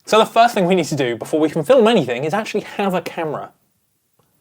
So the first thing we need to do before we can film anything is actually have a camera.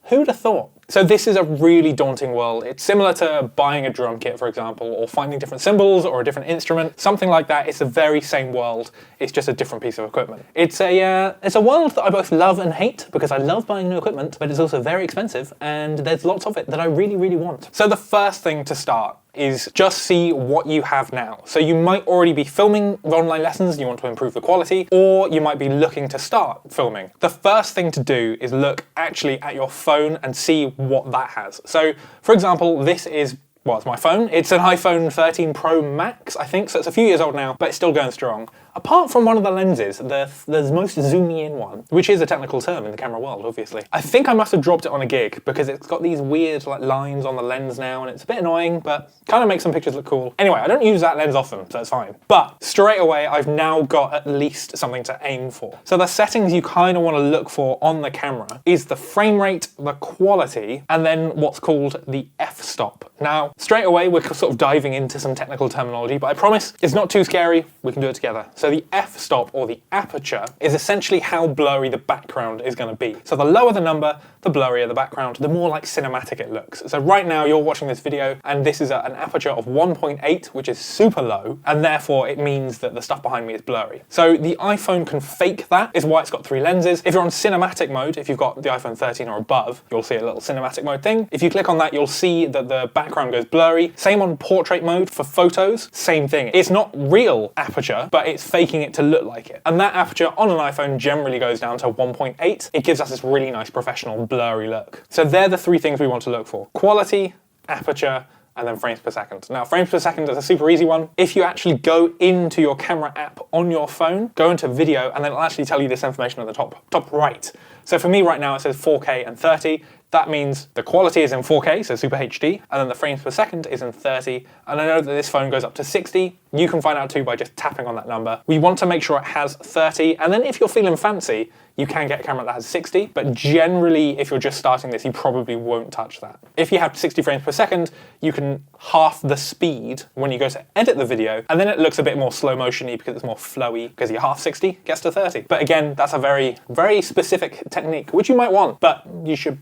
Who'd have thought? So this is a really daunting world. It's similar to buying a drum kit, for example, or finding different cymbals or a different instrument, something like that. It's the very same world. It's just a different piece of equipment. It's a world that I both love and hate because I love buying new equipment, but it's also very expensive and there's lots of it that I really, really want. So the first thing to start is just see what you have now. So you might already be filming online lessons and you want to improve the quality, or you might be looking to start filming. The first thing to do is look actually at your phone and see what that has. So for example, this is, well, it's my phone. It's an iPhone 13 Pro Max, I think, so it's a few years old now, but it's still going strong. Apart from one of the lenses, the most zoomy in one, which is a technical term in the camera world, obviously. I think I must have dropped it on a gig because it's got these weird lines on the lens now and it's a bit annoying, but kind of makes some pictures look cool. Anyway, I don't use that lens often, so it's fine. But straight away, I've now got at least something to aim for. So the settings you kind of want to look for on the camera is the frame rate, the quality, and then what's called the f-stop. Now, straight away, we're sort of diving into some technical terminology, but I promise it's not too scary. We can do it together. So the f-stop, or the aperture, is essentially how blurry the background is going to be. So the lower the number, the blurrier the background, the more like cinematic it looks. So right now you're watching this video and this is an aperture of 1.8, which is super low, and therefore it means that the stuff behind me is blurry. So the iPhone can fake that, is why it's got 3 lenses. If you're on cinematic mode, if you've got the iPhone 13 or above, you'll see a little cinematic mode thing. If you click on that, you'll see that the background goes blurry. Same on portrait mode for photos, same thing. It's not real aperture, but it's faking it to look like it. And that aperture on an iPhone generally goes down to 1.8. It gives us this really nice professional blurry look. So they're the 3 things we want to look for: quality, aperture, and then frames per second. Now, frames per second is a super easy one. If you actually go into your camera app on your phone, go into video, and then it'll actually tell you this information at the top right. So for me right now, it says 4K and 30. That means the quality is in 4K, so Super HD, and then the frames per second is in 30. And I know that this phone goes up to 60. You can find out too by just tapping on that number. We want to make sure it has 30, and then if you're feeling fancy, you can get a camera that has 60, but generally, if you're just starting this, you probably won't touch that. If you have 60 frames per second, you can half the speed when you go to edit the video, and then it looks a bit more slow motion-y because it's more flowy, because your half 60 gets to 30. But again, that's a very, very specific technique, which you might want, but you should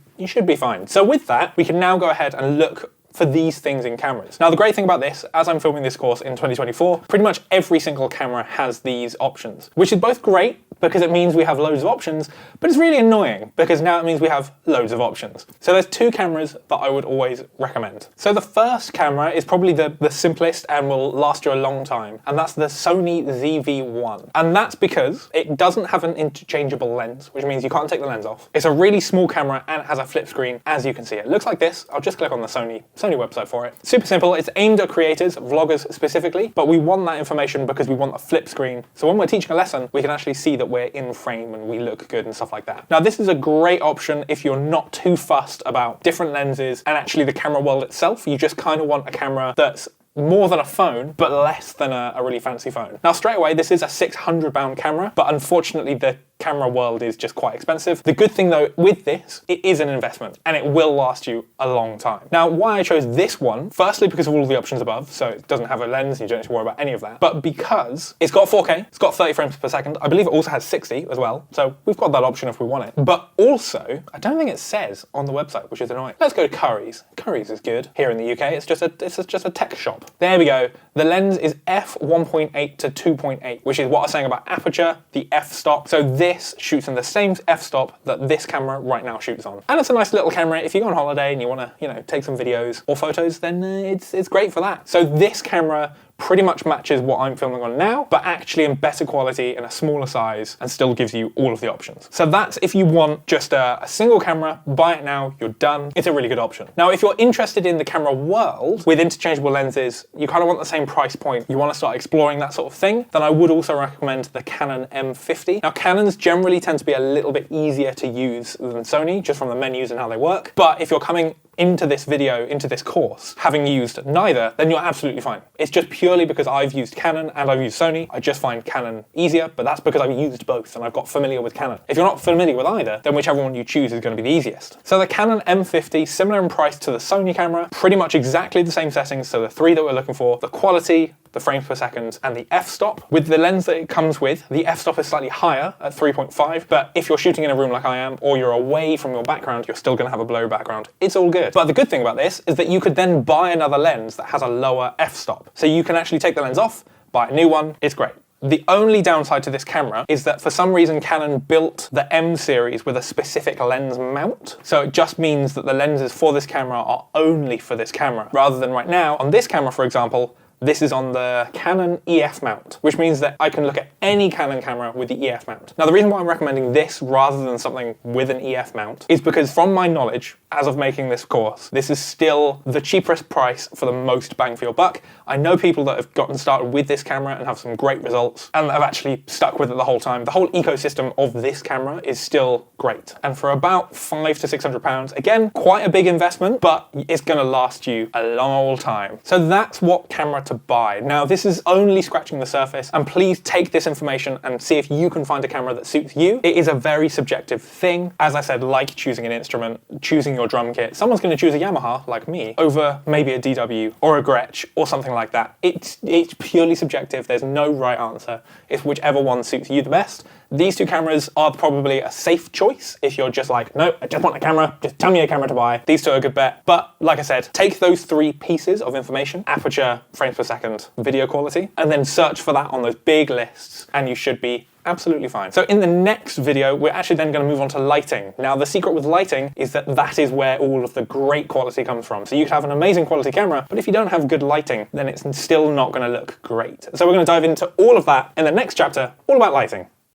be fine. So with that, we can now go ahead and look for these things in cameras. Now, the great thing about this, as I'm filming this course in 2024, pretty much every single camera has these options, which is both great because it means we have loads of options, but it's really annoying because now it means we have loads of options. So there's 2 cameras that I would always recommend. So the first camera is probably the simplest and will last you a long time, and that's the Sony ZV-1. And that's because it doesn't have an interchangeable lens, which means you can't take the lens off. It's a really small camera and it has a flip screen, as you can see. It looks like this. I'll just click on the Sony website for it. Super simple. It's aimed at creators, vloggers specifically, but we want that information because we want a flip screen. So when we're teaching a lesson, we can actually see that we're in frame and we look good and stuff like that. Now, this is a great option if you're not too fussed about different lenses and actually the camera world itself. You just kind of want a camera that's more than a phone, but less than a really fancy phone. Now, straight away, this is a £600 camera, but unfortunately, the camera world is just quite expensive. The good thing though, with this, it is an investment and it will last you a long time. Now, why I chose this one, firstly, because of all the options above, so it doesn't have a lens, you don't have to worry about any of that, but because it's got 4K, it's got 30 frames per second, I believe it also has 60 as well, so we've got that option if we want it. But also, I don't think it says on the website, which is annoying. Let's go to Curry's. Curry's is good. Here in the UK, it's just a tech shop. There we go. The lens is f1.8 to 2.8, which is what I was saying about aperture, the f-stop. So this shoots in the same f-stop that this camera right now shoots on. And it's a nice little camera. If you go on holiday and you want to, take some videos or photos, then it's great for that. So this camera pretty much matches what I'm filming on now, but actually in better quality and a smaller size, and still gives you all of the options. So that's if you want just a single camera, buy it now, you're done. It's a really good option. Now, if you're interested in the camera world with interchangeable lenses, you kind of want the same price point, you want to start exploring that sort of thing, then I would also recommend the Canon M50. Now, Canons generally tend to be a little bit easier to use than Sony, just from the menus and how they work. But if you're coming into this video, into this course, having used neither, then you're absolutely fine. It's just purely because I've used Canon and I've used Sony. I just find Canon easier, but that's because I've used both and I've got familiar with Canon. If you're not familiar with either, then whichever one you choose is going to be the easiest. So the Canon M50, similar in price to the Sony camera, pretty much exactly the same settings, so the 3 that we're looking for: the quality, the frames per second, and the f-stop. With the lens that it comes with, the f-stop is slightly higher at 3.5, but if you're shooting in a room like I am, or you're away from your background, you're still going to have a blurry background. It's all good. But the good thing about this is that you could then buy another lens that has a lower f-stop. So you can actually take the lens off, buy a new one. It's great. The only downside to this camera is that for some reason Canon built the M series with a specific lens mount. So it just means that the lenses for this camera are only for this camera, rather than right now on this camera, for example, this is on the Canon EF mount, which means that I can look at any Canon camera with the EF mount. Now, the reason why I'm recommending this rather than something with an EF mount is because from my knowledge, as of making this course, this is still the cheapest price for the most bang for your buck. I know people that have gotten started with this camera and have some great results and have actually stuck with it the whole time. The whole ecosystem of this camera is still great. And for about £500 to £600, again, quite a big investment, but it's gonna last you a long old time. So that's what camera to buy. Now, this is only scratching the surface, and please take this information and see if you can find a camera that suits you. It is a very subjective thing. As I said, like choosing an instrument, choosing your drum kit. Someone's going to choose a Yamaha, like me, over maybe a DW or a Gretsch or something like that. It's purely subjective. There's no right answer. It's whichever one suits you the best. These two cameras are probably a safe choice if you're just like, no, I just want a camera, just tell me a camera to buy. These two are a good bet. But like I said, take those 3 pieces of information, aperture, frames per second, video quality, and then search for that on those big lists, and you should be absolutely fine. So in the next video, we're actually then going to move on to lighting. Now, the secret with lighting is that is where all of the great quality comes from. So you can have an amazing quality camera, but if you don't have good lighting, then it's still not going to look great. So we're going to dive into all of that in the next chapter, all about lighting.